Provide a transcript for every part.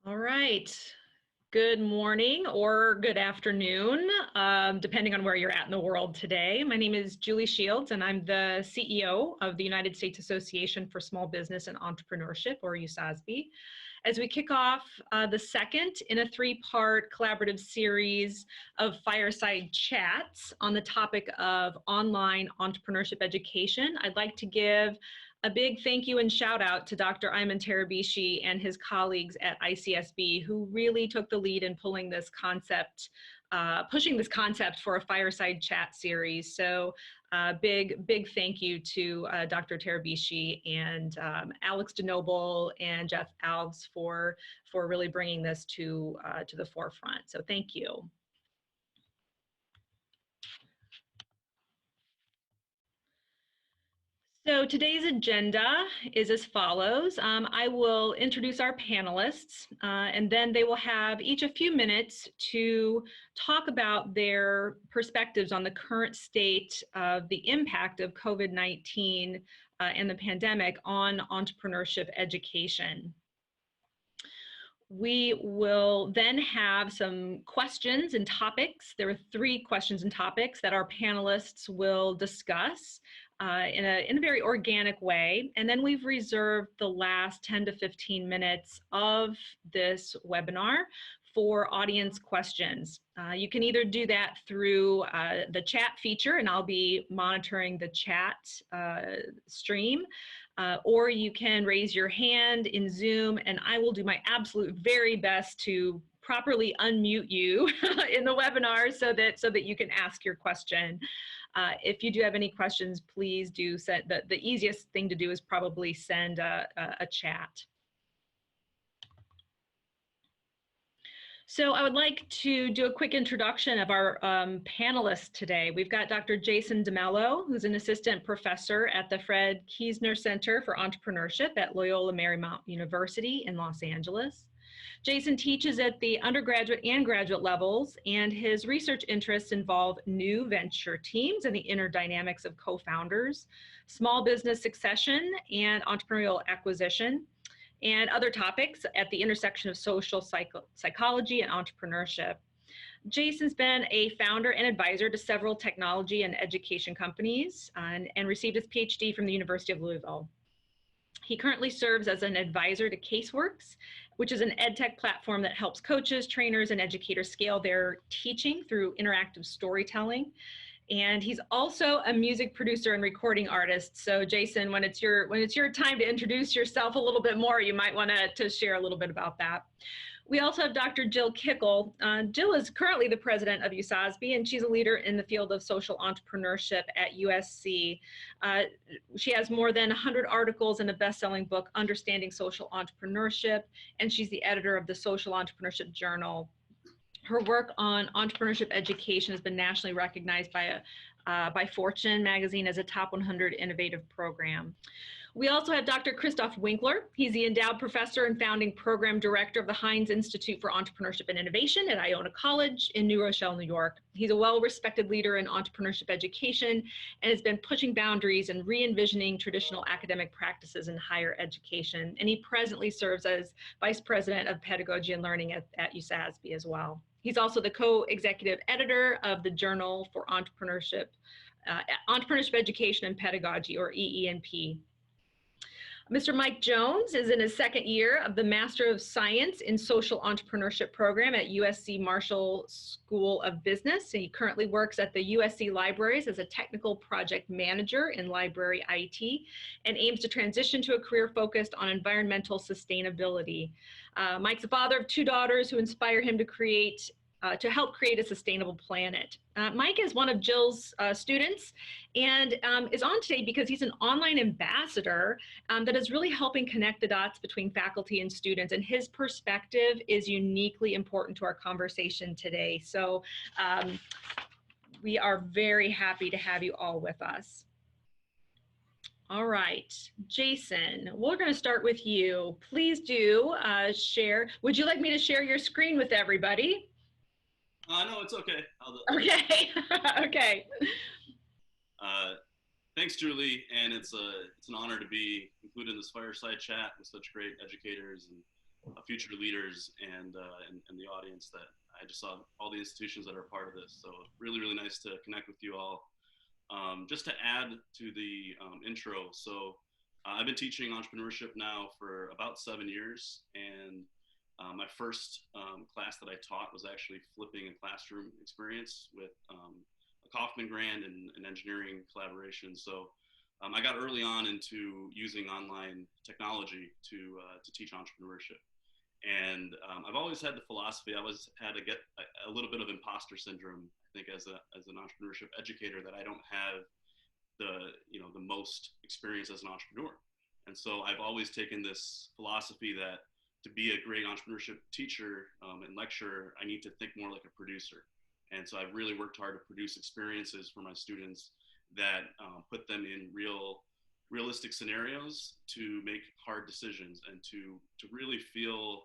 All right. Good morning or good afternoon, depending on where you're at in the world today. My name is Julie Shields, and I'm the CEO of the United States Association for Small Business and Entrepreneurship, or USASBE. As we kick off the second in a three-part collaborative series of fireside chats on the topic of online entrepreneurship education, I'd like to give a big thank you and shout out to Dr. Ayman Tarabishi and his colleagues at ICSB, who really took the lead in pulling this concept, pushing this concept for a fireside chat series. So big thank you to Dr. Tarabishi and Alex DeNoble and Jeff Alves for really bringing this to the forefront. So thank you. So today's agenda is as follows. I will introduce our panelists, and then they will have each a few minutes to talk about their perspectives on the current state of the impact of COVID-19 and the pandemic on entrepreneurship education. We will then have some questions and topics. There are 3 questions and topics that our panelists will discuss in a very organic way. And then we've reserved the last 10 to 15 minutes of this webinar for audience questions. You can either do that through the chat feature, and I'll be monitoring the chat stream, or you can raise your hand in Zoom, and I will do my absolute very best to properly unmute you in the webinar so that you can ask your question. If you do have any questions, please do send. The easiest thing to do is probably send a chat. So I would like to do a quick introduction of our panelists today. We've got Dr. Jason DeMello, who's an assistant professor at the Fred Kiesner Center for Entrepreneurship at Loyola Marymount University in Los Angeles. Jason teaches at the undergraduate and graduate levels, and his research interests involve new venture teams and the inner dynamics of co-founders, small business succession, and entrepreneurial acquisition, and other topics at the intersection of social psychology and entrepreneurship. Jason's been a founder and advisor to several technology and education companies and received his PhD from the University of Louisville. He currently serves as an advisor to Caseworks, which is an edtech platform that helps coaches, trainers, and educators scale their teaching through interactive storytelling. And he's also a music producer and recording artist. So Jason, when it's your time to introduce yourself a little bit more, you might want to share a little bit about that. We also have Dr. Jill Kickul. Jill is currently the president of USASBE, and she's a leader in the field of social entrepreneurship at USC. She has more than 100 articles and a best-selling book, Understanding Social Entrepreneurship, and she's the editor of the Social Entrepreneurship Journal. Her work on entrepreneurship education has been nationally recognized by Fortune magazine as a top 100 innovative program. We also have Dr. Christoph Winkler. He's the endowed professor and founding program director of the Heinz Institute for Entrepreneurship and Innovation at Iona College in New Rochelle, New York. He's a well-respected leader in entrepreneurship education and has been pushing boundaries and re-envisioning traditional academic practices in higher education. And he presently serves as vice president of pedagogy and learning at USASBE as well. He's also the co-executive editor of the Journal for Entrepreneurship Education and Pedagogy, or EE&P. Mr. Mike Jones is in his second year of the Master of Science in Social Entrepreneurship program at USC Marshall School of Business. He currently works at the USC Libraries as a technical project manager in library IT and aims to transition to a career focused on environmental sustainability. Mike's the father of 2 daughters who inspire him to help create a sustainable planet. Mike is one of Jill's students and is on today because he's an online ambassador that is really helping connect the dots between faculty and students, and his perspective is uniquely important to our conversation today. So we are very happy to have you all with us. All right, Jason, we're going to start with you. Please do share. Would you like me to share your screen with everybody? No, it's okay. Okay. Okay. Thanks, Julie, and it's an honor to be included in this fireside chat with such great educators and future leaders and the audience that I just saw all the institutions that are part of this. So really, really nice to connect with you all. Just to add to the intro, so I've been teaching entrepreneurship now for about 7 years, and my first class that I taught was actually flipping a classroom experience with a Kauffman grant and an engineering collaboration. So I got early on into using online technology to teach entrepreneurship. And I've always had the philosophy, I always had to get a little bit of imposter syndrome, I think, as an entrepreneurship educator, that I don't have the most experience as an entrepreneur. And so I've always taken this philosophy that to be a great entrepreneurship teacher and lecturer, I need to think more like a producer. And so I've really worked hard to produce experiences for my students that put them in realistic scenarios to make hard decisions and to really feel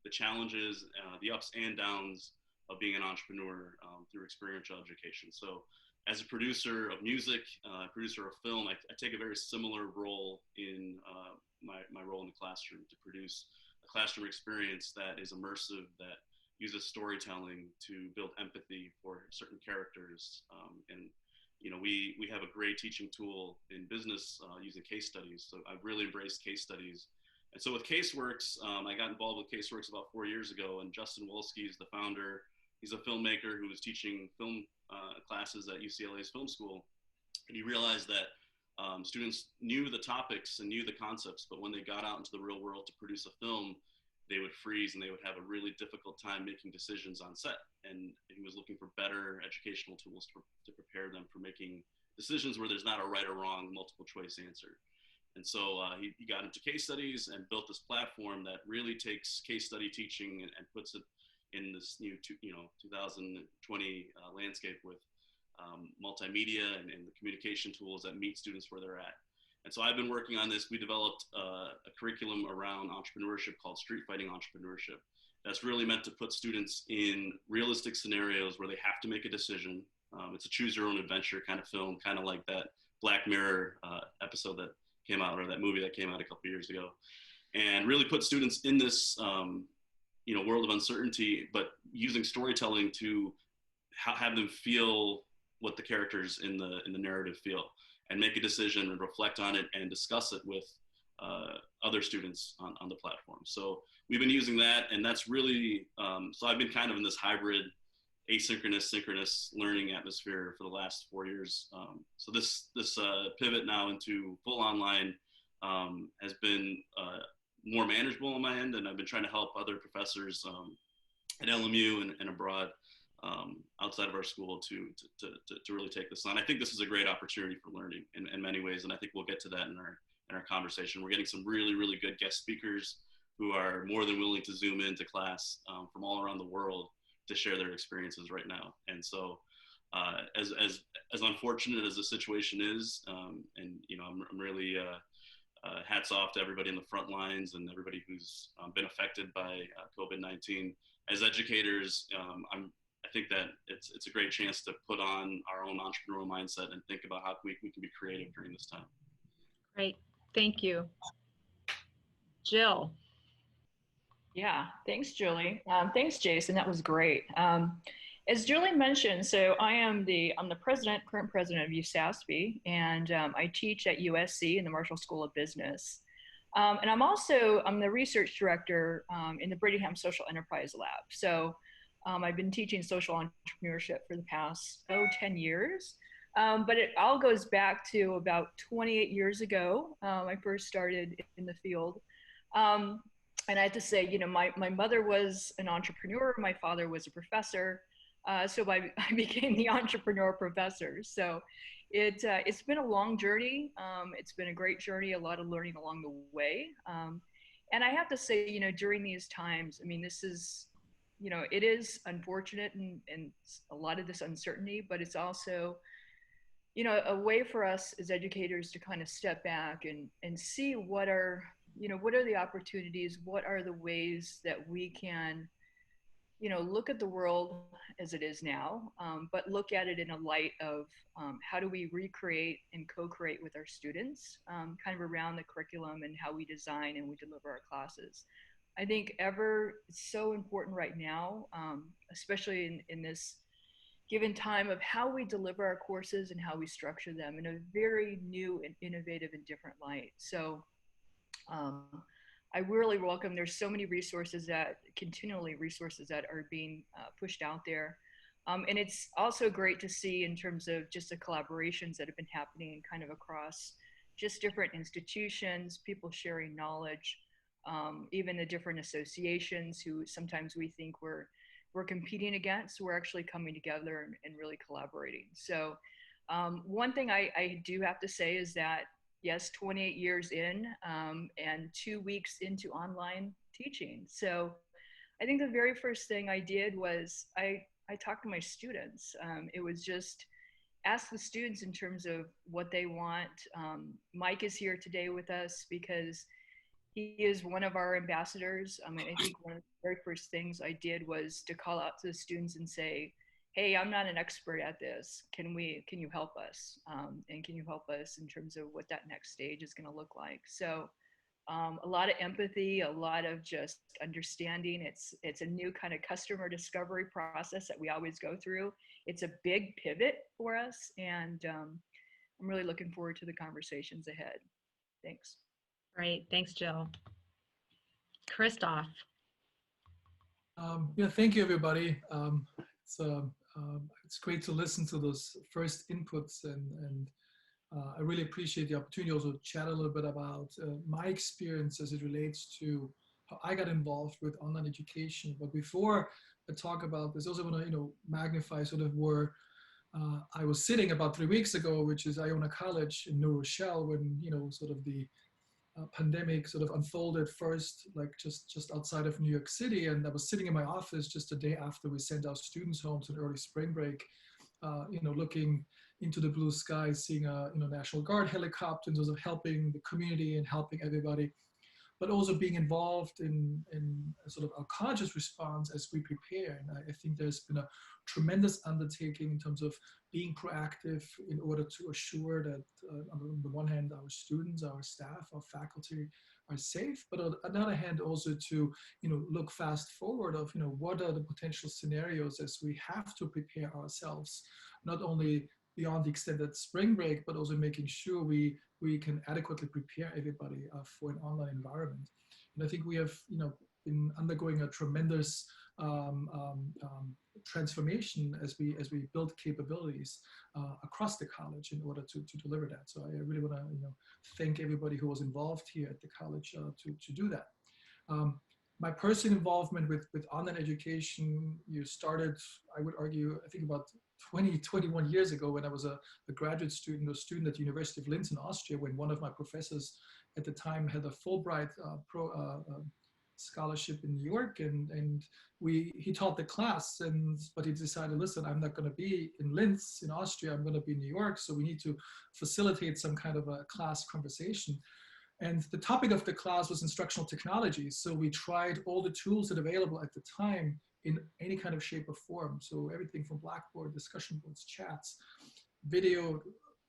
the challenges, the ups and downs of being an entrepreneur through experiential education. So as a producer of music, producer of film, I take a very similar role in my role in the classroom to produce a classroom experience that is immersive, that uses storytelling to build empathy for certain characters. And we have a great teaching tool in business using case studies. So I've really embraced case studies. And so with Caseworks, I got involved with Caseworks about 4 years ago, and Justin Wolski is the founder. He's a filmmaker who was teaching film classes at UCLA's film school. And he realized that students knew the topics and knew the concepts, but when they got out into the real world to produce a film, they would freeze and they would have a really difficult time making decisions on set. And he was looking for better educational tools to prepare them for making decisions where there's not a right or wrong multiple choice answer. And so he got into case studies and built this platform that really takes case study teaching and puts it in this new 2020 landscape with multimedia and the communication tools that meet students where they're at. And so I've been working on this. We developed a curriculum around entrepreneurship called Street Fighting Entrepreneurship. That's really meant to put students in realistic scenarios where they have to make a decision. It's a choose your own adventure kind of film, kind of like that Black Mirror episode that came out, or that movie that came out a couple of years ago, and really put students in this world of uncertainty, but using storytelling to have them feel what the characters in the narrative feel, and make a decision and reflect on it and discuss it with other students on the platform. So we've been using that, and that's really, so I've been kind of in this hybrid asynchronous, synchronous learning atmosphere for the last 4 years. So this pivot now into full online has been more manageable on my end, and I've been trying to help other professors at LMU and abroad outside of our school to really take this on. I think this is a great opportunity for learning in many ways, and I think we'll get to that in our conversation. We're getting some really, really good guest speakers who are more than willing to zoom into class from all around the world to share their experiences right now. And so as unfortunate as the situation is, and I'm really hats off to everybody in the front lines and everybody who's been affected by COVID-19. As educators, I think that it's a great chance to put on our own entrepreneurial mindset and think about how we can be creative during this time. Great, thank you. Jill. Yeah, thanks, Julie. Thanks, Jason. That was great. As Julie mentioned, so I'm the current president of USASBE, and I teach at USC in the Marshall School of Business. And I'm the research director in the Brittingham Social Enterprise Lab. So I've been teaching social entrepreneurship for the past 10 years. But it all goes back to about 28 years ago. I first started in the field. And I have to say, my mother was an entrepreneur. My father was a professor. So I became the entrepreneur professor. So it's been a long journey. It's been a great journey, a lot of learning along the way. And I have to say, during these times, I mean, this is, it is unfortunate and a lot of this uncertainty, but it's also, a way for us as educators to kind of step back and see what are the opportunities, what are the ways that we can, look at the world as it is now, but look at it in a light of how do we recreate and co-create with our students, kind of around the curriculum and how we design and we deliver our classes. I think ever it's so important right now, especially in this given time of how we deliver our courses and how we structure them in a very new and innovative and different light. So um, I really welcome, there's so many resources that are being pushed out there. And it's also great to see in terms of just the collaborations that have been happening kind of across just different institutions, people sharing knowledge, even the different associations who sometimes we think we're competing against, we're actually coming together and really collaborating. So one thing I do have to say is that, yes, 28 years in and 2 weeks into online teaching. So I think the very first thing I did was I talked to my students. It was just ask the students in terms of what they want. Mike is here today with us because he is one of our ambassadors. I think one of the very first things I did was to call out to the students and say, hey, I'm not an expert at this. Can you help us? And can you help us in terms of what that next stage is going to look like? So a lot of empathy, a lot of just understanding. It's a new kind of customer discovery process that we always go through. It's a big pivot for us, and I'm really looking forward to the conversations ahead. Thanks. Great, thanks, Jill. Christoph. Yeah, thank you, everybody. It's great to listen to those first inputs, and I really appreciate the opportunity also to chat a little bit about my experience as it relates to how I got involved with online education. But before I talk about this, I also want to magnify sort of where I was sitting about 3 weeks ago, which is Iona College in New Rochelle, when sort of the pandemic sort of unfolded first, like just outside of New York City. And I was sitting in my office just a day after we sent our students home to an early spring break, looking into the blue sky, seeing a National Guard helicopter, and sort of helping the community and helping everybody, but also being involved in sort of our conscious response as we prepare. And I think there's been a tremendous undertaking in terms of being proactive in order to assure that on the one hand, our students, our staff, our faculty are safe, but on the other hand, also to look fast forward of what are the potential scenarios as we have to prepare ourselves, not only beyond the extended spring break, but also making sure we can adequately prepare everybody for an online environment. And I think we have been undergoing a tremendous transformation as we build capabilities across the college in order to deliver that. So I really want to thank everybody who was involved here at the college to do that. My personal involvement with online education, started, I would argue, I think about 21 years ago, when I was a graduate student or student at the University of Linz in Austria, when one of my professors at the time had a Fulbright scholarship in New York, and he taught the class, but he decided, listen, I'm not going to be in Linz in Austria, I'm going to be in New York, so we need to facilitate some kind of a class conversation. And the topic of the class was instructional technologies. So we tried all the tools that are available at the time in any kind of shape or form. So everything from Blackboard, discussion boards, chats, video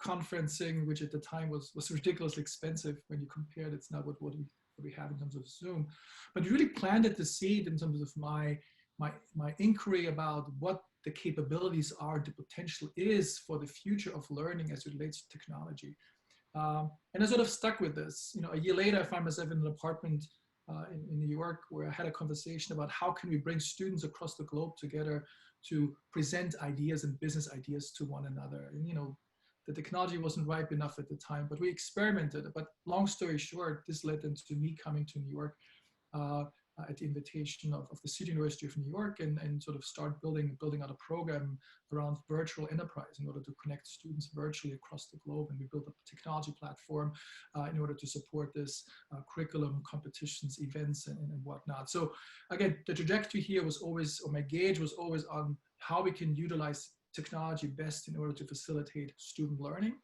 conferencing, which at the time was ridiculously expensive when you compared it's not what we have in terms of Zoom. But really planted the seed in terms of my inquiry about what the capabilities are, the potential is for the future of learning as it relates to technology. And I sort of stuck with this. A year later, I found myself in an apartment in New York, where I had a conversation about how can we bring students across the globe together to present ideas and business ideas to one another. And the technology wasn't ripe enough at the time, but we experimented. But long story short, this led into me coming to New York at the invitation of the City University of New York, and sort of start building out a program around virtual enterprise in order to connect students virtually across the globe. And we built a technology platform in order to support this curriculum, competitions, events, and whatnot. So again, the trajectory here was always, or my gauge was always on how we can utilize technology best in order to facilitate student learning.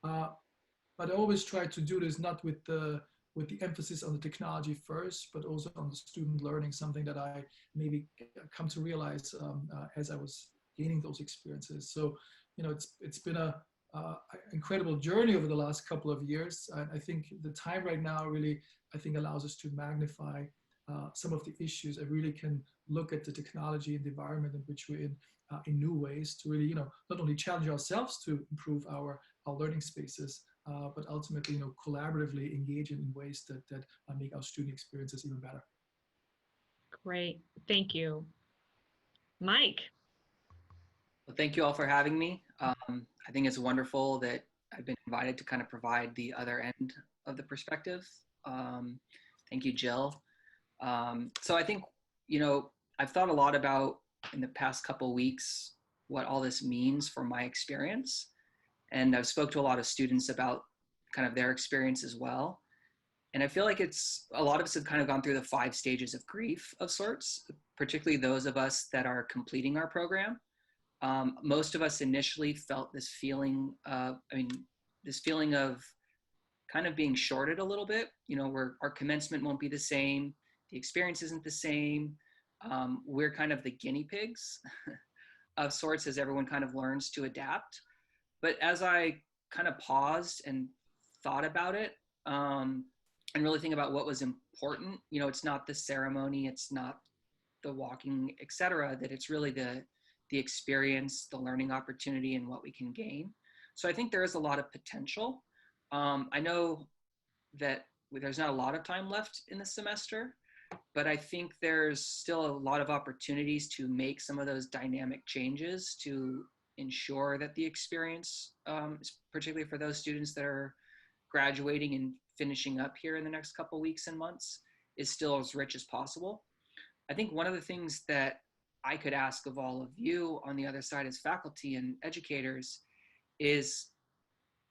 But I always try to do this not with the emphasis on the technology first, but also on the student learning, something that I maybe come to realize as I was gaining those experiences. So, it's been an incredible journey over the last couple of years. I think the time right now really, I think, allows us to magnify some of the issues and really can look at the technology and the environment in which we're in new ways to really, not only challenge ourselves to improve our learning spaces, but ultimately, collaboratively engage in ways that make our student experiences even better. Great, thank you. Mike. Well, thank you all for having me. I think it's wonderful that I've been invited to kind of provide the other end of the perspective. Thank you, Jill. So I think, I've thought a lot about in the past couple of weeks what all this means for my experience. And I've spoke to a lot of students about kind of their experience as well. And I feel like a lot of us have kind of gone through the 5 stages of grief of sorts, particularly those of us that are completing our program. Most of us initially felt this feeling of kind of being shorted a little bit, where our commencement won't be the same. The experience isn't the same. We're kind of the guinea pigs of sorts as everyone kind of learns to adapt. But as I kind of paused and thought about it, and really think about what was important, it's not the ceremony, it's not the walking, etc., that it's really the experience, the learning opportunity, and what we can gain. So I think there is a lot of potential. I know that there's not a lot of time left in the semester, but I think there's still a lot of opportunities to make some of those dynamic changes to ensure that the experience, particularly for those students that are graduating and finishing up here in the next couple weeks and months, is still as rich as possible. I think one of the things that I could ask of all of you on the other side as faculty and educators is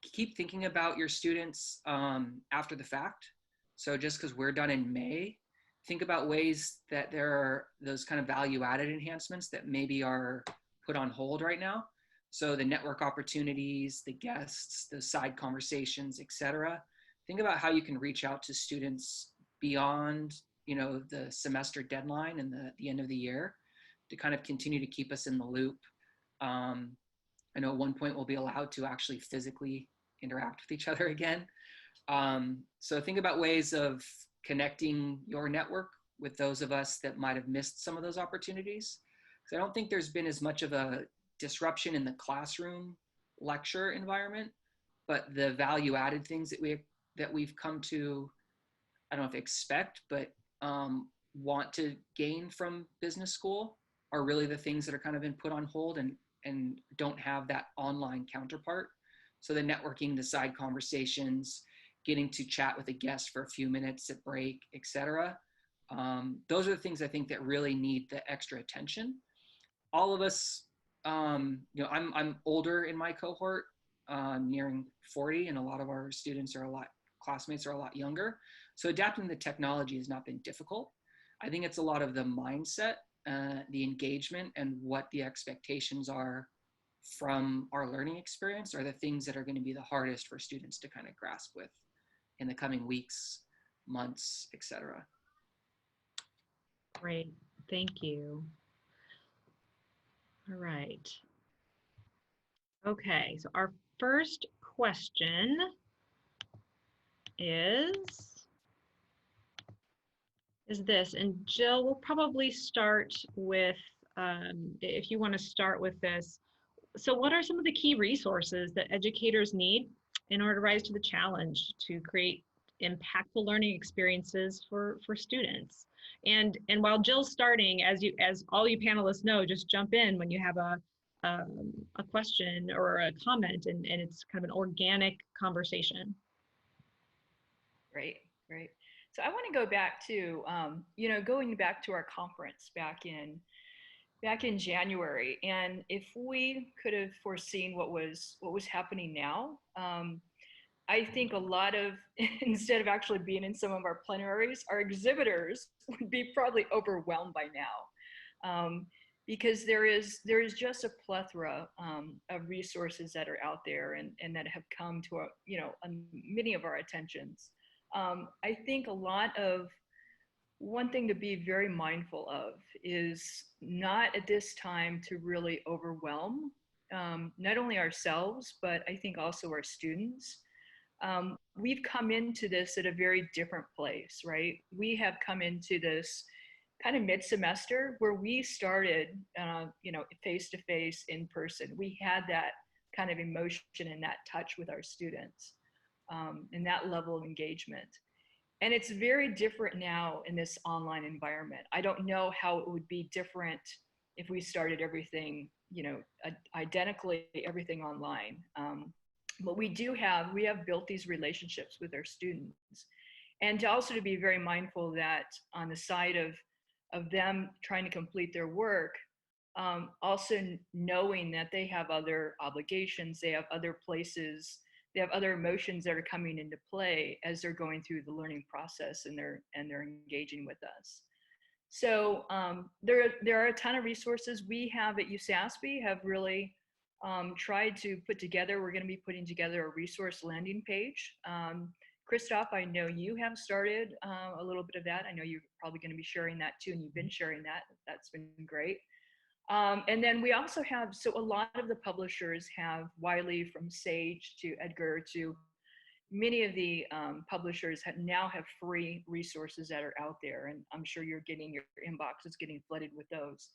keep thinking about your students after the fact. So just because we're done in May, think about ways that there are those kind of value-added enhancements that maybe are put on hold right now. So the network opportunities, the guests, the side conversations, etc. Think about how you can reach out to students beyond, the semester deadline and the end of the year to kind of continue to keep us in the loop. I know at one point we'll be allowed to actually physically interact with each other again. So think about ways of connecting your network with those of us that might have missed some of those opportunities. Because I don't think there's been as much of a disruption in the classroom lecture environment, but the value-added things that we've come to, I don't know if expect, but want to gain from business school are really the things that are kind of been put on hold and don't have that online counterpart. So the networking, the side conversations, getting to chat with a guest for a few minutes at break, etc. Those are the things I think that really need the extra attention. All of us, I'm older in my cohort, nearing 40, and a lot of our classmates are a lot younger. So adapting the technology has not been difficult. I think it's a lot of the mindset, the engagement, and what the expectations are from our learning experience are the things that are going to be the hardest for students to kind of grasp with in the coming weeks, months, etc. Great, thank you. All right. Okay, so our first question is this, and Jill, we'll probably start with, if you want to start with this. So what are some of the key resources that educators need in order to rise to the challenge to create impactful learning experiences for students? And while Jill's starting, as all you panelists know, just jump in when you have a question or a comment, and it's kind of an organic conversation. Great. So I want to go back to, going back to our conference back in January, and if we could have foreseen what was happening now, I think a lot of, instead of actually being in some of our plenaries, our exhibitors would be probably overwhelmed by now, because there is just a plethora of resources that are out there and that have come to our, many of our attentions. I think one thing to be very mindful of is not at this time to really overwhelm not only ourselves, but I think also our students. we've come into this at a very different place, right? We have come into this kind of mid-semester where we started, face-to-face, in person. We had that kind of emotion and that touch with our students, and that level of engagement. And it's very different now in this online environment. I don't know how it would be different if we started everything, identically, everything online. But we have built these relationships with our students. And also to be very mindful that on the side of them trying to complete their work, also knowing that they have other obligations, they have other places, they have other emotions that are coming into play as they're going through the learning process and they're engaging with us. So there are a ton of resources we have at USASBE have really tried to put together. We're going to be putting together a resource landing page. Christoph, I know you have started a little bit of that. I know you're probably going to be sharing that too, and you've been sharing that. That's been great. And then we also have, so a lot of the publishers have, Wiley from Sage to Edgar to many of the publishers now have free resources that are out there. And I'm sure you're getting, your inbox is getting flooded with those.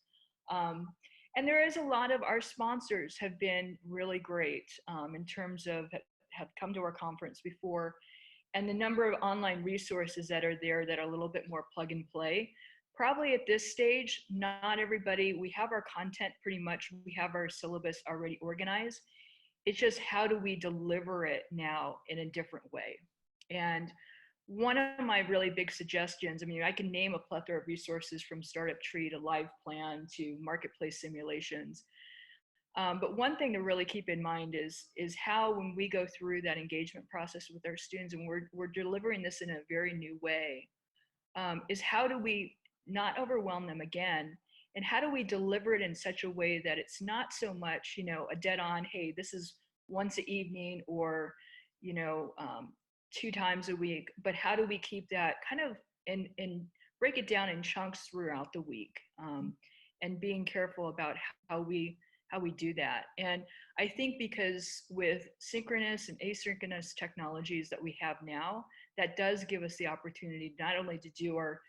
And there is a lot of our sponsors have been really great in terms of have come to our conference before. And the number of online resources that are there that are a little bit more plug and play. Probably at this stage, not everybody, we have our content pretty much, we have our syllabus already organized. It's just how do we deliver it now in a different way? And one of my really big suggestions, I mean, I can name a plethora of resources from Startup Tree to Live Plan to marketplace simulations. But one thing to really keep in mind is how when we go through that engagement process with our students and we're delivering this in a very new way, is how do we not overwhelm them again, and how do we deliver it in such a way that it's not so much, a dead on, hey, this is once an evening or, 2 times a week, but how do we keep that kind of and break it down in chunks throughout the week, and being careful about how we do that. And I think because with synchronous and asynchronous technologies that we have now, that does give us the opportunity not only to do our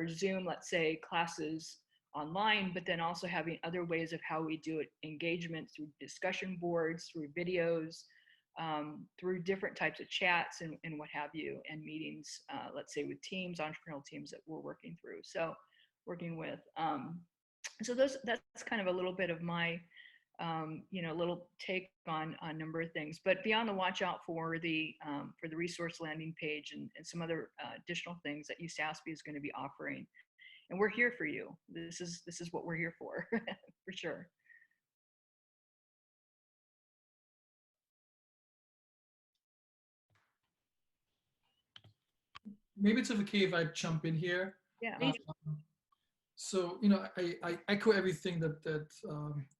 Zoom, let's say, classes online, but then also having other ways of how we do it, engagement through discussion boards, through videos, through different types of chats and what have you, and meetings, let's say with teams, entrepreneurial teams that we're working with. So that's kind of a little bit of my, little take on a number of things. But be on the watch out for the resource landing page and some other additional things that USASBE is going to be offering. And we're here for you. This is what we're here for, for sure. Maybe it's okay if I jump in here. Yeah. So, I echo everything that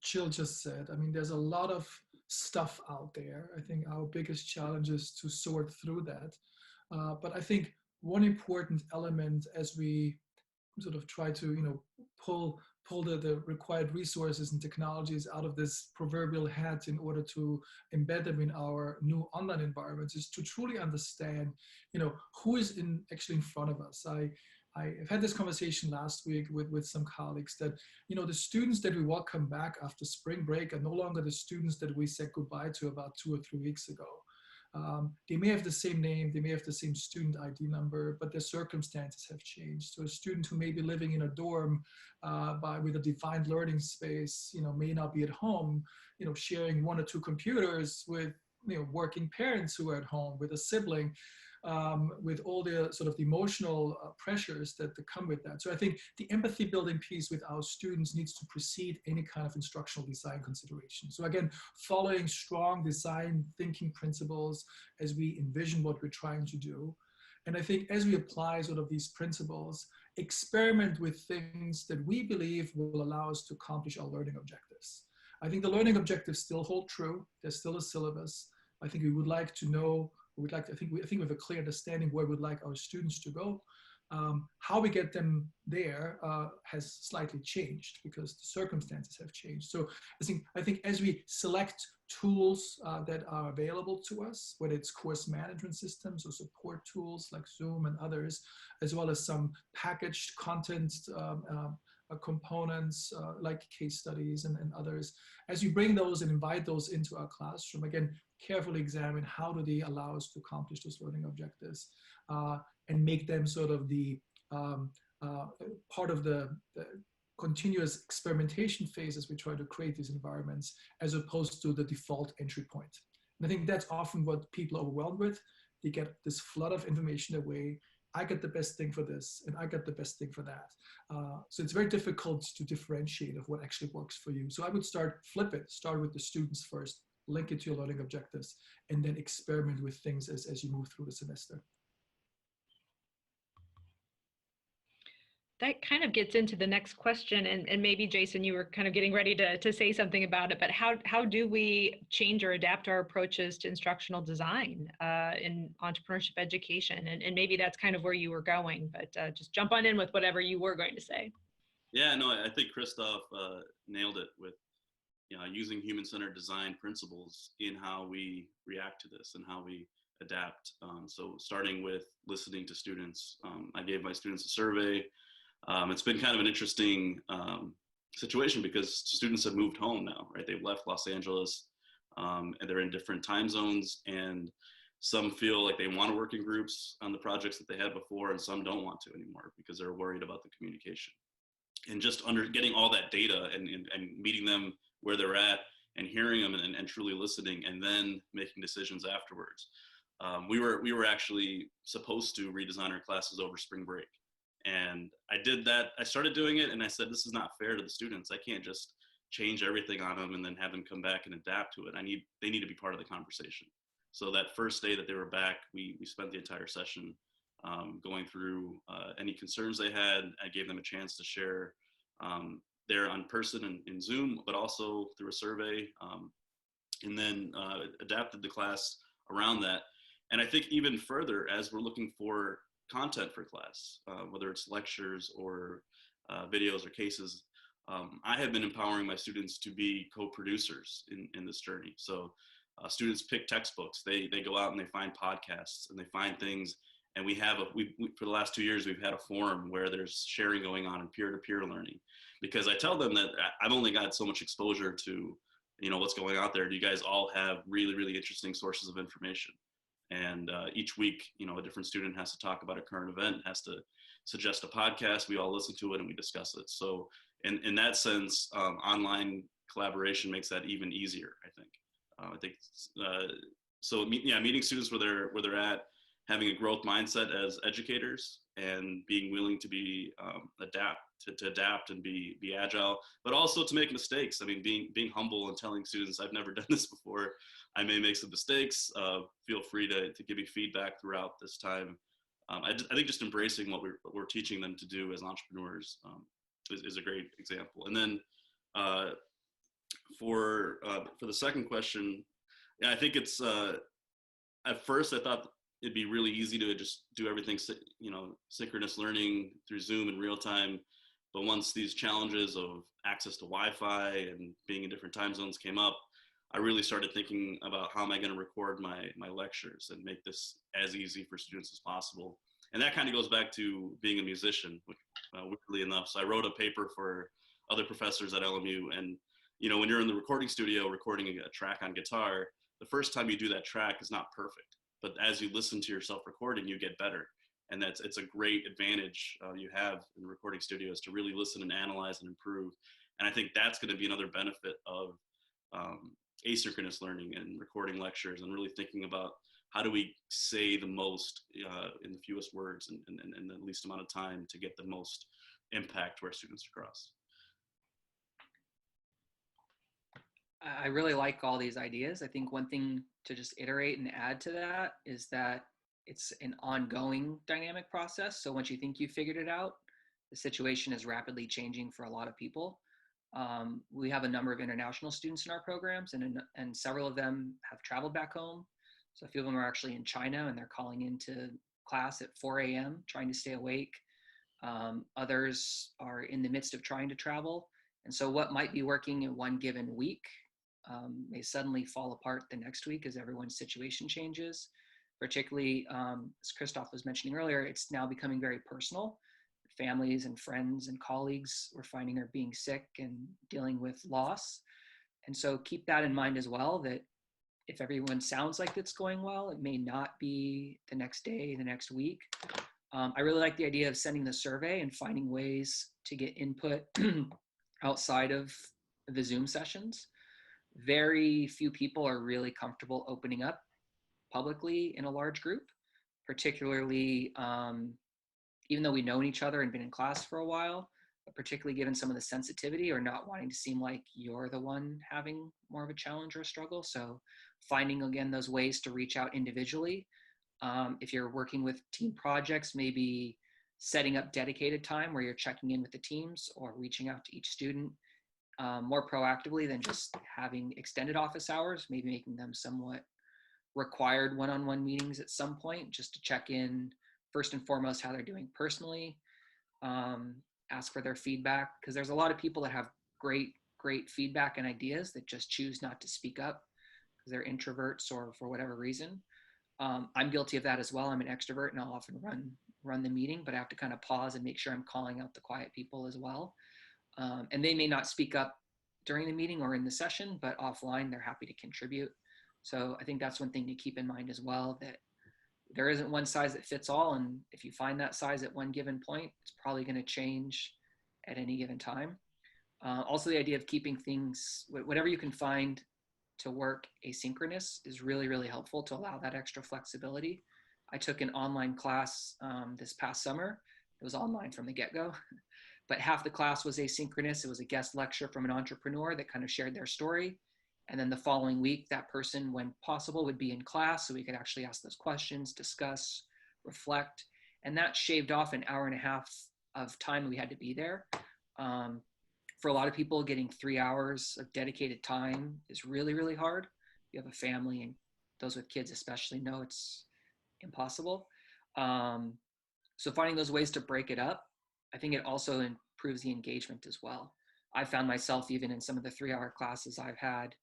Jill just said. I mean, there's a lot of stuff out there. I think our biggest challenge is to sort through that. But I think one important element as we sort of try to, pull the required resources and technologies out of this proverbial hat in order to embed them in our new online environments is to truly understand, who is actually in front of us. I've had this conversation last week with some colleagues that, the students that we welcome back after spring break are no longer the students that we said goodbye to about 2 or 3 weeks ago. They may have the same name, they may have the same student ID number, but their circumstances have changed. So a student who may be living in a dorm with a defined learning space, may not be at home, sharing 1 or 2 computers with, working parents who are at home, with a sibling. With all the sort of the emotional pressures that come with that. So I think the empathy building piece with our students needs to precede any kind of instructional design consideration. So again, following strong design thinking principles as we envision what we're trying to do. And I think as we apply sort of these principles, experiment with things that we believe will allow us to accomplish our learning objectives. I think the learning objectives still hold true. There's still a syllabus. I think we would like to know, I think we have a clear understanding where we'd like our students to go. How we get them there has slightly changed because the circumstances have changed. So I think as we select tools that are available to us, whether it's course management systems or support tools like Zoom and others, as well as some packaged content components like case studies and others, as you bring those and invite those into our classroom, again, carefully examine how do they allow us to accomplish those learning objectives and make them sort of the part of the continuous experimentation phase as we try to create these environments, as opposed to the default entry point. And I think that's often what people are overwhelmed with. They get this flood of information their way. I get the best thing for this, and I get the best thing for that. So it's very difficult to differentiate of what actually works for you. So I would flip it, start with the students first, link it to your learning objectives, and then experiment with things as you move through the semester. That kind of gets into the next question, and maybe Jason, you were kind of getting ready to say something about it, but how do we change or adapt our approaches to instructional design in entrepreneurship education? And maybe that's kind of where you were going, but just jump on in with whatever you were going to say. Yeah, no, I think Christoph nailed it with using human-centered design principles in how we react to this and how we adapt. So starting with listening to students, I gave my students a survey. It's been kind of an interesting situation because students have moved home now, right? They've left Los Angeles and they're in different time zones, and some feel like they want to work in groups on the projects that they had before, and some don't want to anymore because they're worried about the communication. And just getting all that data and meeting them where they're at and hearing them and truly listening, and then making decisions afterwards. We were actually supposed to redesign our classes over spring break. And I did that. I started doing it, and I said, this is not fair to the students. I can't just change everything on them and then have them come back and adapt to it. They need to be part of the conversation. So that first day that they were back, we spent the entire session going through any concerns they had. I gave them a chance to share there in person and in Zoom, but also through a survey, and then adapted the class around that. And I think even further, as we're looking for content for class, whether it's lectures or videos or cases, I have been empowering my students to be co-producers in this journey. So students pick textbooks, they go out and they find podcasts and they find things. And we for the last 2 years, we've had a forum where there's sharing going on and peer-to-peer learning, because I tell them that I've only got so much exposure to, what's going out there. You guys all have really, really interesting sources of information. And each week, a different student has to talk about a current event, has to suggest a podcast. We all listen to it and we discuss it. So in that sense, online collaboration makes that even easier, I think. So meeting students where they're at, having a growth mindset as educators, and being willing to be adapt and be agile, but also to make mistakes. I mean, being humble and telling students, I've never done this before. I may make some mistakes. Feel free to give me feedback throughout this time. I think just embracing what we're teaching them to do as entrepreneurs is a great example. And then for the second question, I think it's at first I thought it'd be really easy to just do everything, synchronous learning through Zoom in real time. But once these challenges of access to Wi-Fi and being in different time zones came up, I really started thinking about how am I going to record my lectures and make this as easy for students as possible. And that kind of goes back to being a musician, weirdly enough. So I wrote a paper for other professors at LMU. And, when you're in the recording studio recording a track on guitar, the first time you do that track is not perfect. But as you listen to yourself recording, you get better. And it's a great advantage you have in the recording studios to really listen and analyze and improve. And I think that's going to be another benefit of asynchronous learning and recording lectures, and really thinking about how do we say the most in the fewest words and the least amount of time to get the most impact to our students across. I really like all these ideas. I think one thing to just iterate and add to that is that it's an ongoing dynamic process. So once you think you figured it out, the situation is rapidly changing for a lot of people. We have a number of international students in our programs, and several of them have traveled back home. So a few of them are actually in China, and they're calling into class at 4 a.m. trying to stay awake. Others are in the midst of trying to travel. And so what might be working in one given week may suddenly fall apart the next week as everyone's situation changes. Particularly, as Christoph was mentioning earlier, it's now becoming very personal. Families and friends and colleagues we're finding are being sick and dealing with loss. And so keep that in mind as well, that if everyone sounds like it's going well, it may not be the next day, the next week. I really like the idea of sending the survey and finding ways to get input outside of the Zoom sessions. Very few people are really comfortable opening up publicly in a large group, particularly even though we know each other and been in class for a while, but particularly given some of the sensitivity or not wanting to seem like you're the one having more of a challenge or a struggle. So finding, again, those ways to reach out individually. If you're working with team projects, maybe setting up dedicated time where you're checking in with the teams or reaching out to each student more proactively than just having extended office hours, maybe making them somewhat required one-on-one meetings at some point, just to check in first and foremost how they're doing personally, ask for their feedback, because there's a lot of people that have great feedback and ideas that just choose not to speak up because they're introverts or for whatever reason. I'm guilty of that as well. I'm an extrovert and I'll often run the meeting, but I have to kind of pause and make sure I'm calling out the quiet people as well. And they may not speak up during the meeting or in the session, but offline they're happy to contribute. So I think that's one thing to keep in mind as well, that there isn't one size that fits all. And if you find that size at one given point, it's probably going to change at any given time. Also, the idea of keeping things, whatever you can find to work asynchronous is really, really helpful to allow that extra flexibility. I took an online class this past summer. It was online from the get-go, but half the class was asynchronous. It was a guest lecture from an entrepreneur that kind of shared their story. And then the following week, that person, when possible, would be in class so we could actually ask those questions, discuss, reflect. And that shaved off an hour and a half of time we had to be there. For a lot of people, getting 3 hours of dedicated time is really, really hard. You have a family, and those with kids especially know it's impossible. So finding those ways to break it up, I think it also improves the engagement as well. I found myself, even in some of the 3-hour classes I've had,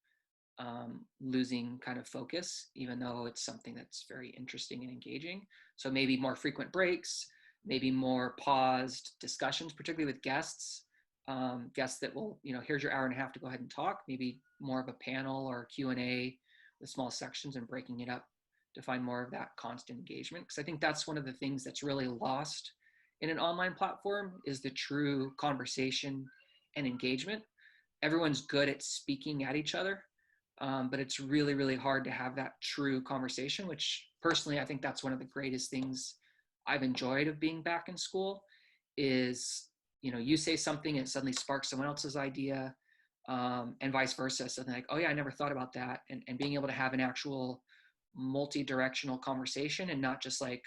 losing kind of focus, even though it's something that's very interesting and engaging. So maybe more frequent breaks, maybe more paused discussions, particularly with guests that will, here's your hour and a half to go ahead and talk, maybe more of a panel or Q&A with small sections and breaking it up to find more of that constant engagement. Because I think that's one of the things that's really lost in an online platform is the true conversation and engagement. Everyone's good at speaking at each other, but it's really, really hard to have that true conversation, which personally, I think that's one of the greatest things I've enjoyed of being back in school is, you say something and it suddenly sparks someone else's idea, and vice versa. Something like, oh yeah, I never thought about that. And being able to have an actual multi-directional conversation and not just like,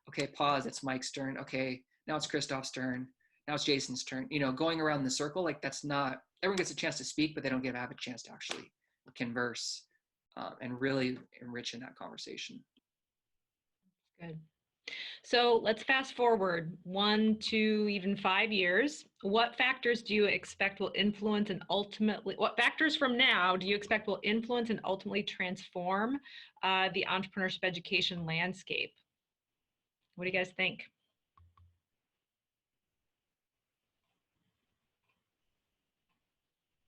okay, pause, it's Mike's turn. Okay, now it's Christoph's turn. Now it's Jason's turn. Going around the circle, like that's not, everyone gets a chance to speak, but they don't have a chance to actually converse and really enrich in that conversation. Good. So let's fast forward 1, 2, even 5 years. What factors do you expect will influence and ultimately, what factors from now do you expect will influence and ultimately transform the entrepreneurship education landscape? What do you guys think?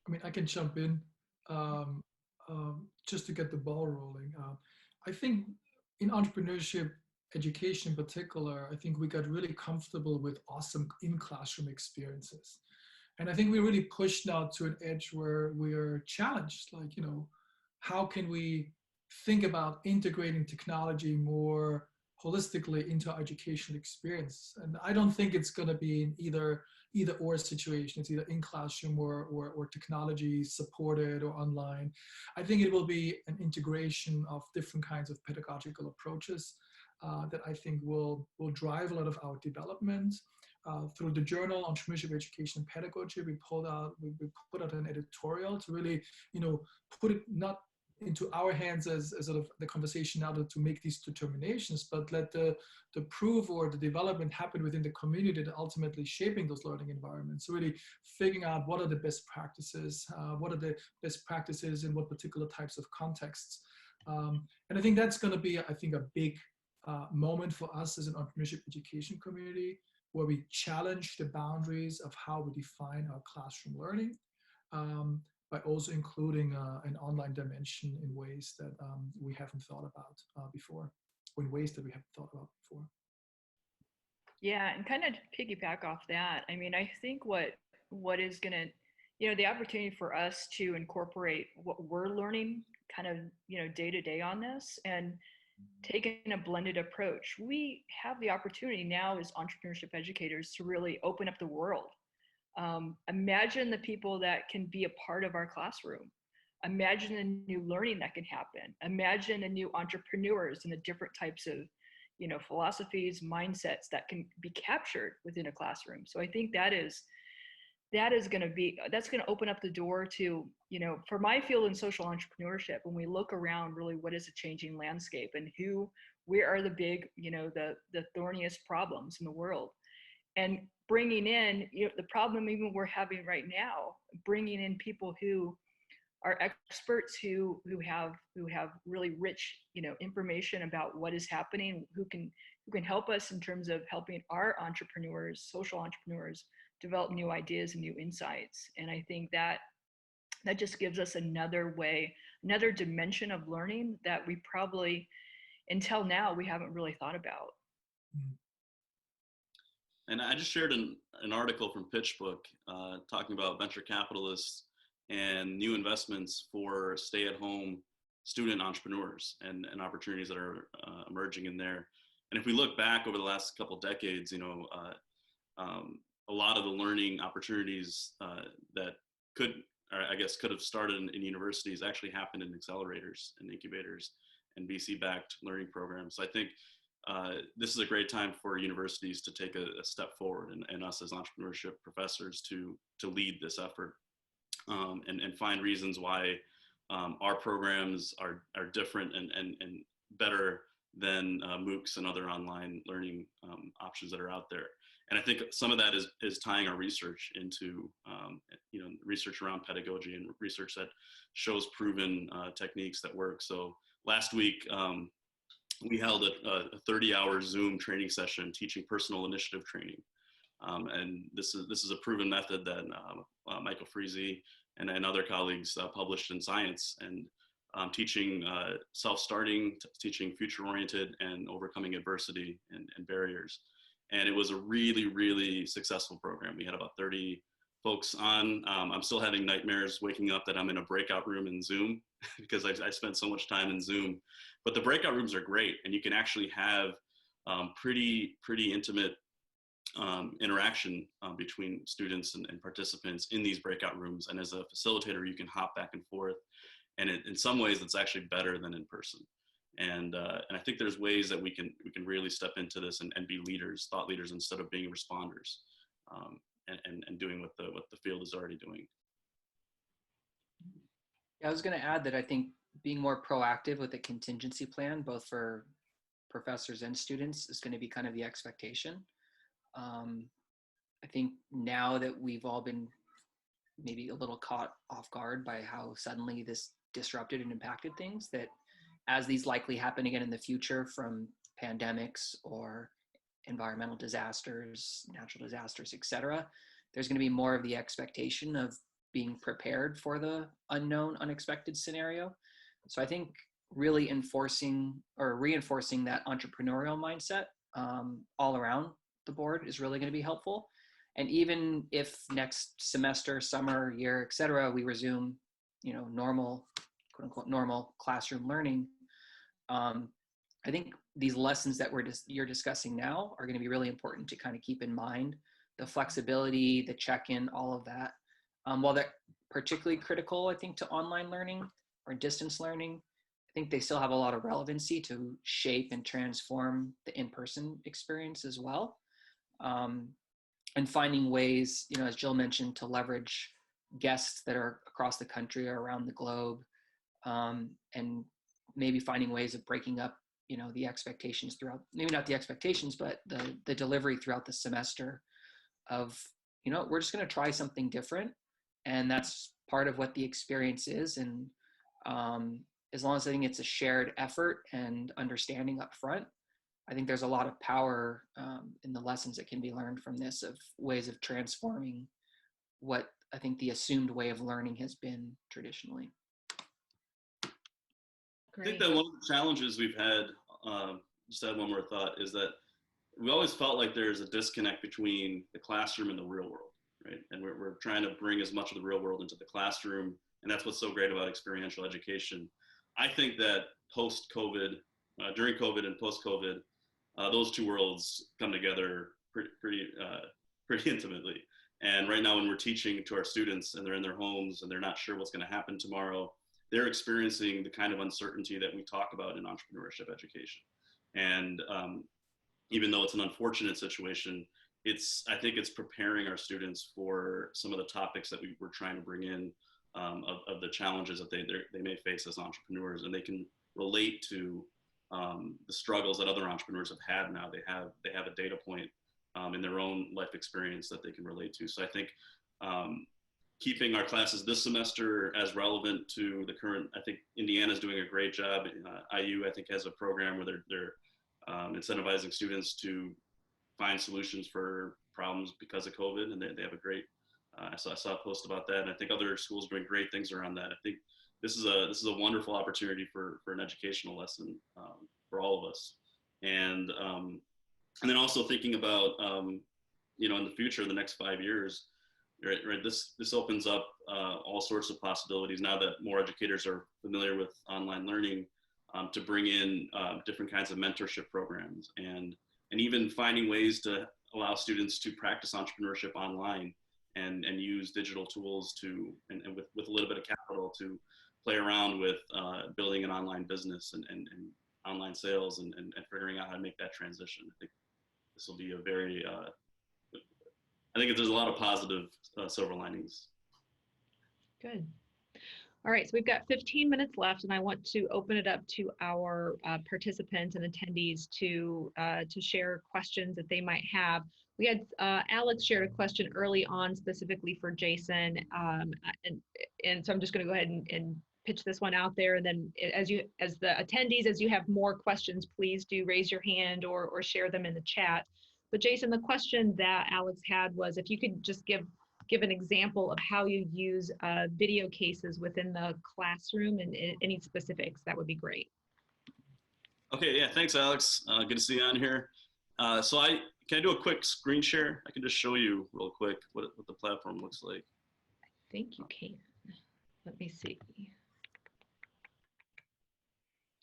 I mean, I can jump in just to get the ball rolling. I think in entrepreneurship education in particular, I think we got really comfortable with awesome in-classroom experiences. And I think we really pushed now to an edge where we are challenged, like, how can we think about integrating technology more holistically into our educational experience? And I don't think it's going to be an either or situation. It's either in classroom or technology supported or online. I think it will be an integration of different kinds of pedagogical approaches that I think will drive a lot of our development. Through the journal Entrepreneurship Education and Pedagogy, we put out an editorial to really, put it not into our hands as sort of the conversation now to make these determinations, but let the proof or the development happen within the community that ultimately shaping those learning environments. So really figuring out what are the best practices, in what particular types of contexts. And I think that's going to be, I think, a big moment for us as an entrepreneurship education community, where we challenge the boundaries of how we define our classroom learning, by also including an online dimension in ways that we haven't thought about before, or in ways that we haven't thought about before. Yeah, and kind of piggyback off that, I mean, I think what is going to, you know, the opportunity for us to incorporate what we're learning kind of, you know, day to day on this and taking a blended approach. We have the opportunity now as entrepreneurship educators to really open up the world. Imagine the people that can be a part of our classroom. Imagine the new learning that can happen. Imagine the new entrepreneurs and the different types of, you know, philosophies, mindsets that can be captured within a classroom. So I think that's going to open up the door to, you know, for my field in social entrepreneurship, when we look around really what is a changing landscape and where are the big, you know, the thorniest problems in the world, and bringing in, you know, the problem even we're having right now, bringing in people who are experts who have really rich, you know, information about what is happening, who can help us in terms of helping our entrepreneurs, social entrepreneurs, develop new ideas and new insights. And I think that just gives us another way, another dimension of learning that we probably, until now, we haven't really thought about. And I just shared an article from PitchBook talking about venture capitalists and new investments for stay-at-home student entrepreneurs and opportunities that are emerging in there. And if we look back over the last couple decades, you know, a lot of the learning opportunities that could have started in universities actually happened in accelerators and incubators and VC-backed learning programs. So I think this is a great time for universities to take a step forward, and us as entrepreneurship professors to lead this effort, and find reasons why our programs are different and better than MOOCs and other online learning options that are out there. And I think some of that is tying our research into, you know, research around pedagogy and research that shows proven techniques that work. So last week, we held a 30-hour Zoom training session teaching personal initiative training. And this is a proven method that Michael Freese and other colleagues published in Science, and teaching self-starting, teaching future-oriented, and overcoming adversity and barriers. And it was a really, really successful program. We had about 30 folks on. I'm still having nightmares waking up that I'm in a breakout room in Zoom because I spent so much time in Zoom. But the breakout rooms are great, and you can actually have pretty intimate interaction between students and participants in these breakout rooms. And as a facilitator, you can hop back and forth. And in some ways, it's actually better than in person. And I think there's ways that we can really step into this and be leaders, thought leaders, instead of being responders, and doing what the field is already doing. Yeah, I was going to add that I think being more proactive with a contingency plan, both for professors and students, is going to be kind of the expectation. I think now that we've all been maybe a little caught off guard by how suddenly this disrupted and impacted things, that as these likely happen again in the future from pandemics or environmental disasters, natural disasters, etc., there's going to be more of the expectation of being prepared for the unknown, unexpected scenario. So I think really reinforcing that entrepreneurial mindset all around the board is really going to be helpful. And even if next semester, summer, year, etc., we resume, you know, normal, quote unquote, normal classroom learning, I think these lessons that you're discussing now are going to be really important to kind of keep in mind. The flexibility, the check-in, all of that. While they're particularly critical, I think, to online learning or distance learning, I think they still have a lot of relevancy to shape and transform the in-person experience as well. And finding ways, you know, as Jill mentioned, to leverage guests that are across the country or around the globe, and maybe finding ways of breaking up, you know, the expectations throughout, maybe not the expectations, but the delivery throughout the semester of, you know, we're just going to try something different. And that's part of what the experience is. And as long as I think it's a shared effort and understanding up front, I think there's a lot of power in the lessons that can be learned from this, of ways of transforming what I think the assumed way of learning has been traditionally. Great. I think that one of the challenges we've had, just add one more thought, is that we always felt like there's a disconnect between the classroom and the real world, right? And we're trying to bring as much of the real world into the classroom, and that's what's so great about experiential education. I think that post-COVID, during COVID and post-COVID, those two worlds come together pretty intimately. And right now, when we're teaching to our students and they're in their homes and they're not sure what's going to happen tomorrow, they're experiencing the kind of uncertainty that we talk about in entrepreneurship education. And even though it's an unfortunate situation, I think it's preparing our students for some of the topics that we're trying to bring in, of the challenges that they may face as entrepreneurs, and they can relate to the struggles that other entrepreneurs have had. Now they have a data point in their own life experience that they can relate to. So I think keeping our classes this semester as relevant to the current, I think Indiana's doing a great job. IU, I think, has a program where they're incentivizing students to find solutions for problems because of COVID, and they have a great, I saw a post about that, and I think other schools are doing great things around that. I think this is a wonderful opportunity for an educational lesson for all of us. And then also thinking about, you know, in the future, the next 5 years, right, this opens up all sorts of possibilities now that more educators are familiar with online learning, to bring in different kinds of mentorship programs, and even finding ways to allow students to practice entrepreneurship online and use digital tools to, and with a little bit of capital, to play around with building an online business and online sales and figuring out how to make that transition. I think this will be a very, I think there's a lot of positive silver linings. Good. All right, so we've got 15 minutes left, and I want to open it up to our participants and attendees to share questions that they might have. We had Alex shared a question early on specifically for Jason, and so I'm just going to go ahead and pitch this one out there. And then as the attendees, as you have more questions, please do raise your hand or share them in the chat. But Jason, the question that Alex had was if you could just give an example of how you use video cases within the classroom, and any specifics, that would be great. Okay, yeah, thanks, Alex. Good to see you on here. So can I do a quick screen share? I can just show you real quick what the platform looks like. I think you can. Let me see.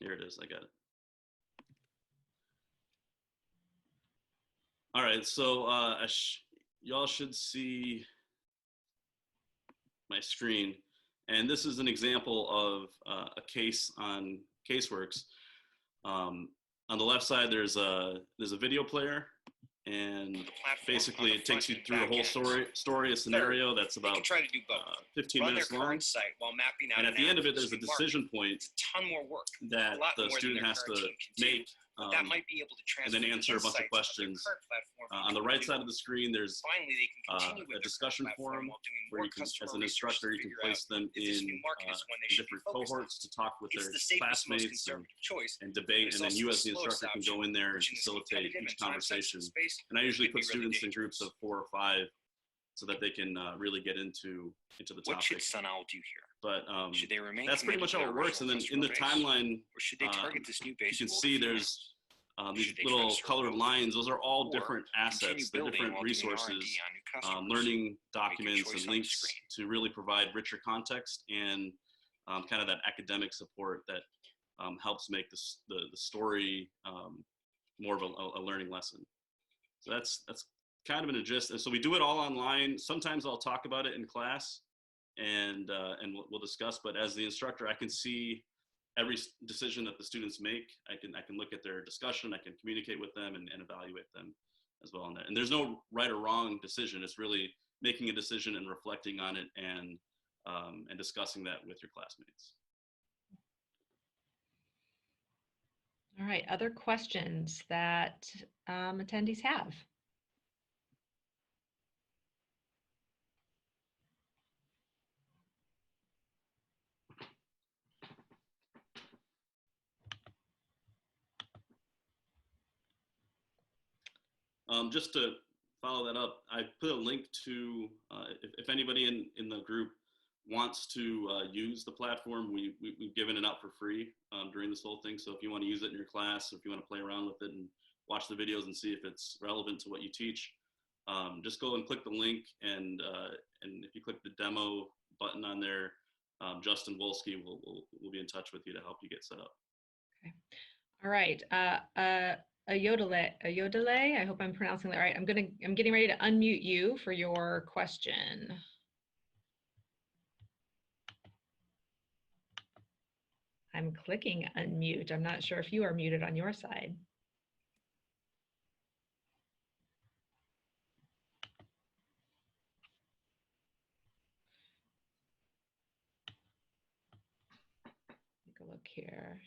Here it is, I got it. All right, so y'all should see my screen. And this is an example of a case on Caseworks. On the left side, there's a video player, and basically it takes you through a whole story, a scenario that's about 15 minutes long. And at the end of it, there's a decision point that the student has to make, and then answer a bunch of questions. On the right side of the screen, there's a discussion forum where you can, as an instructor, you can place them in different cohorts to talk with their classmates and debate, and then you as the instructor can go in there and facilitate each conversation. And I usually put students in groups of 4 or 5 so that they can really get into the topic. What should Sun Owl do here? But should they remain that's pretty much how it works. And then in the timeline, or should they target this new base? You can see there's these little colored lines. Those are all different assets, they're different resources, learning documents and links to really provide richer context and kind of that academic support that helps make the story more of a learning lesson. So that's kind of in a gist. And so we do it all online. Sometimes I'll talk about it in class, and we'll discuss. But as the instructor, I can see every decision that the students make. I can look at their discussion. I can communicate with them and evaluate them as well on that. And there's no right or wrong decision. It's really making a decision and reflecting on it and discussing that with your classmates. All right, other questions that attendees have? Just to follow that up, I put a link to, if anybody in the group wants to use the platform, we've given it out for free during this whole thing. So if you want to use it in your class, or if you want to play around with it and watch the videos and see if it's relevant to what you teach, just go and click the link. And if you click the demo button on there, Justin Wolski will be in touch with you to help you get set up. Okay. All right. Ayodele, I hope I'm pronouncing that right. I'm getting ready to unmute you for your question. I'm clicking unmute. I'm not sure if you are muted on your side. Take a look here.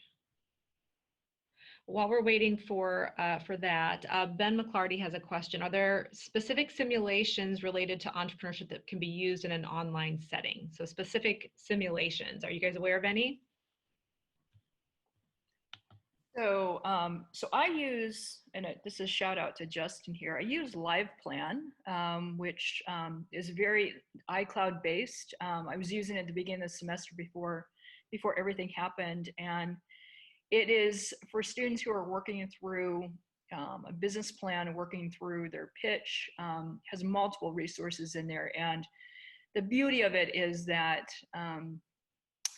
While we're waiting for that, Ben McClarty has a question. Are there specific simulations related to entrepreneurship that can be used in an online setting? So specific simulations, are you guys aware of any? So, so I use, and this is a shout out to Justin here, I use LivePlan, which is very iCloud based. I was using it at the beginning of the semester before everything happened. And it is for students who are working through a business plan and working through their pitch, has multiple resources in there. And the beauty of it is that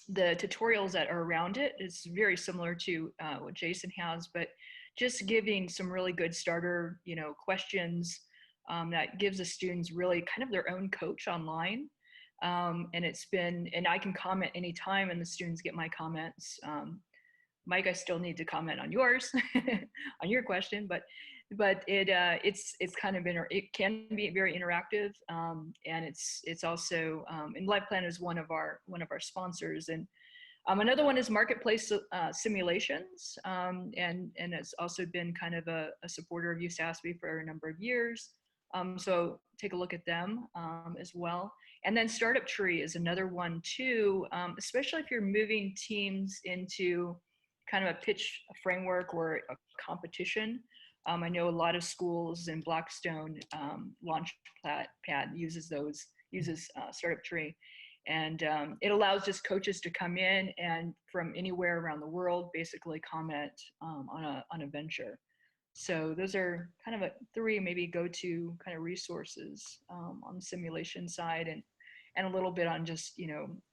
the tutorials that are around it is very similar to what Jason has, but just giving some really good starter, questions that gives the students really kind of their own coach online. And I can comment anytime and the students get my comments. Mike, I still need to comment on yours, on your question, but it's kind of it can be very interactive, and it's also and LivePlan is one of our sponsors, and another one is Marketplace Simulations, and it's also been kind of a supporter of USASBE for a number of years. So take a look at them as well. And then Startup Tree is another one too, especially if you're moving teams into kind of a pitch framework or a competition. I know a lot of schools in Blackstone Launchpad uses Startup Tree, and it allows just coaches to come in and from anywhere around the world basically comment on a venture. So those are kind of three maybe go-to kind of resources on the simulation side, and a little bit on just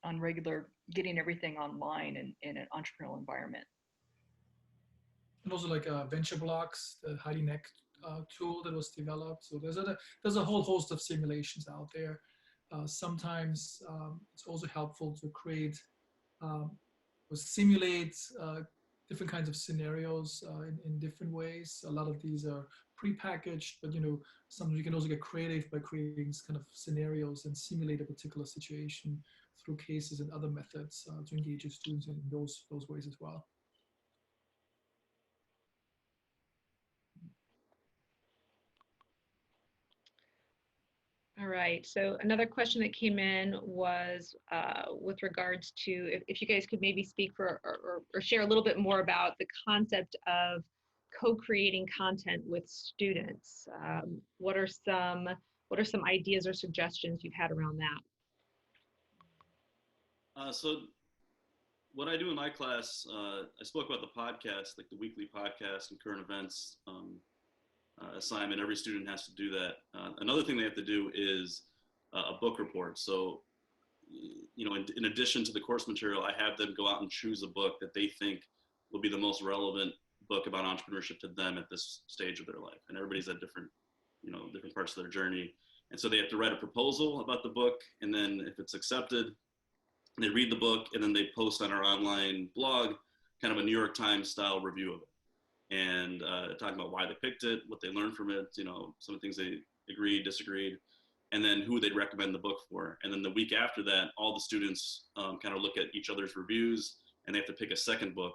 on regular getting everything online in an entrepreneurial environment. And also like Venture Blocks, the Heidi Neck tool that was developed. So there's a whole host of simulations out there. Sometimes it's also helpful to create or simulate different kinds of scenarios in different ways. A lot of these are prepackaged, but sometimes you can also get creative by creating these kind of scenarios and simulate a particular situation through cases and other methods to engage your students in those ways as well. All right, so another question that came in was with regards to if you guys could maybe speak or share a little bit more about the concept of co-creating content with students. What are some ideas or suggestions you've had around that? So what I do in my class, I spoke about the podcast, like the weekly podcast and current events assignment. Every student has to do that. Another thing they have to do is a book report. So, in addition to the course material, I have them go out and choose a book that they think will be the most relevant book about entrepreneurship to them at this stage of their life. And everybody's at different parts of their journey. And so they have to write a proposal about the book. And then if it's accepted, they read the book, and then they post on our online blog kind of a New York Times style review of it. And talking about why they picked it, what they learned from it, some of the things they agreed, disagreed, and then who they'd recommend the book for. And then the week after that, all the students kind of look at each other's reviews, and they have to pick a second book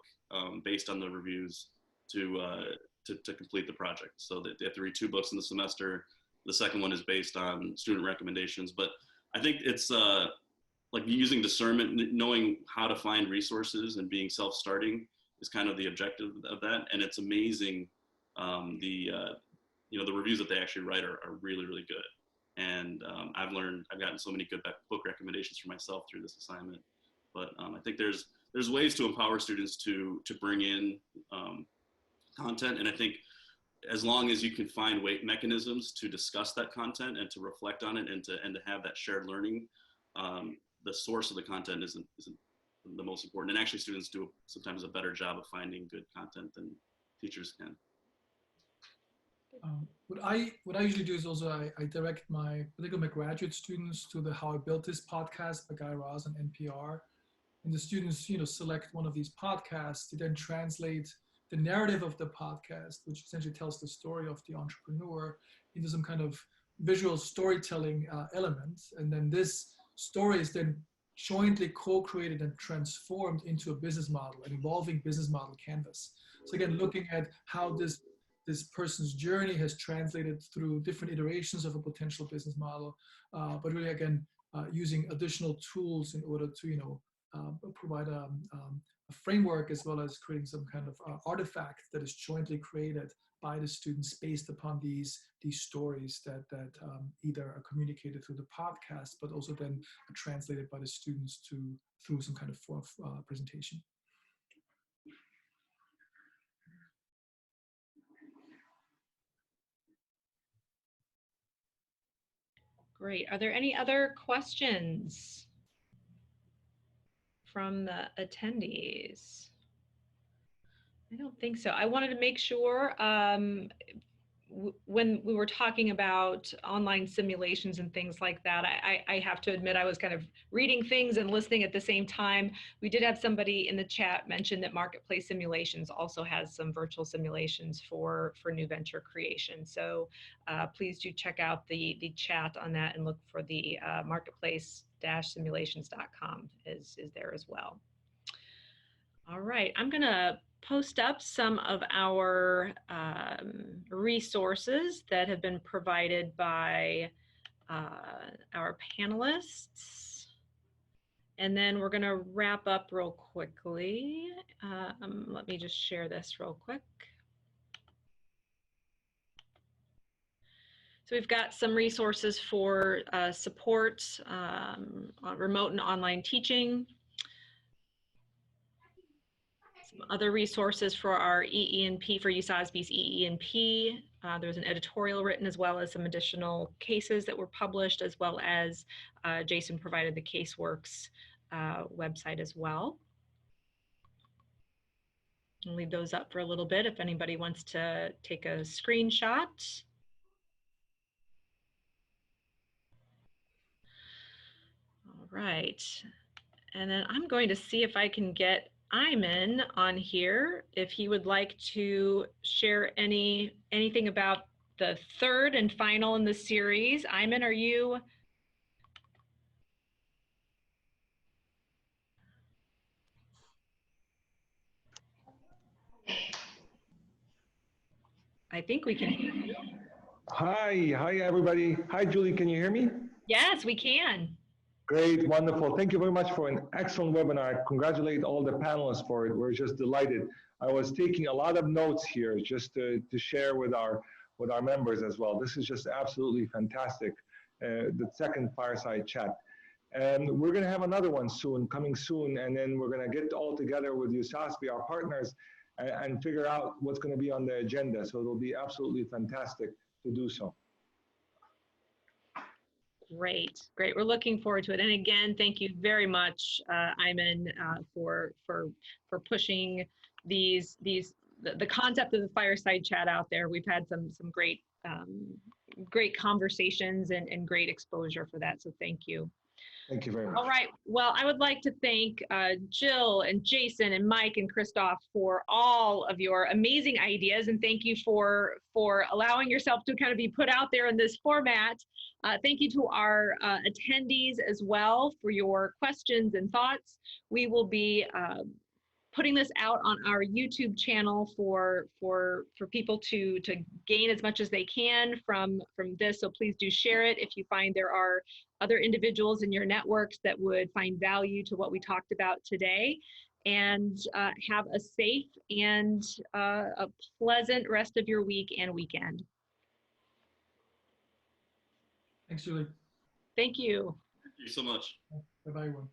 based on the reviews to complete the project. So they have to read 2 books in the semester. The second one is based on student recommendations. But I think it's like using discernment, knowing how to find resources and being self-starting is kind of the objective of that. And it's amazing. The reviews that they actually write are really, really good. And I've gotten so many good book recommendations for myself through this assignment. But I think there's ways to empower students to bring in content. And I think as long as you can find mechanisms to discuss that content and to reflect on it and to have that shared learning, the source of the content isn't the most important. And actually students do sometimes a better job of finding good content than teachers can. What I usually do is also I direct particularly my graduate students to the How I Built This podcast by Guy Raz on NPR. And the students, select one of these podcasts to then translate the narrative of the podcast, which essentially tells the story of the entrepreneur, into some kind of visual storytelling element. And then this story is then jointly co-created and transformed into a business model, an evolving business model canvas. So again, looking at how this person's journey has translated through different iterations of a potential business model, but really again, using additional tools in order to, provide a framework as well as creating some kind of artifact that is jointly created by the students based upon these stories that either are communicated through the podcast, but also then are translated by the students through some kind of presentation. Great. Are there any other questions from the attendees? I don't think so. I wanted to make sure when we were talking about online simulations and things like that, I have to admit I was kind of reading things and listening at the same time. We did have somebody in the chat mention that Marketplace Simulations also has some virtual simulations for new venture creation. So please do check out the chat on that and look for the marketplace-simulations.com is there as well. All right, I'm gonna post up some of our resources that have been provided by our panelists. And then we're gonna wrap up real quickly. Let me just share this real quick. So we've got some resources for support on remote and online teaching. Other resources for our EE&P, for USASBE's EE&P. There was an editorial written as well as some additional cases that were published, as well as Jason provided the CaseWorks website as well. I'll leave those up for a little bit if anybody wants to take a screenshot. All right, and then I'm going to see if I can get Iman on here if he would like to share anything about the third and final in the series. Iman, are you? I think we can hear you. Hi everybody. Hi Julie, can you hear me? Yes, we can. Great, wonderful. Thank you very much for an excellent webinar. Congratulate all the panelists for it. We're just delighted. I was taking a lot of notes here just to share with our members as well. This is just absolutely fantastic. The second Fireside chat. And we're gonna have another one soon, coming soon, and then we're gonna get all together with USASBE, our partners, and figure out what's gonna be on the agenda. So it'll be absolutely fantastic to do so. Great, great. We're looking forward to it. And again, thank you very much, Iman, for pushing the concept of the Fireside chat out there. We've had some great great conversations and great exposure for that. So thank you. Thank you very much. All right. Well, I would like to thank Jill and Jason and Mike and Christoph for all of your amazing ideas, and thank you for allowing yourself to kind of be put out there in this format. Thank you to our attendees as well for your questions and thoughts. We will be putting this out on our YouTube channel for people to gain as much as they can from this. So please do share it if you find there are other individuals in your networks that would find value to what we talked about today. And have a safe and a pleasant rest of your week and weekend. Thanks, Julie. Thank you. Thank you so much. Bye-bye, everyone.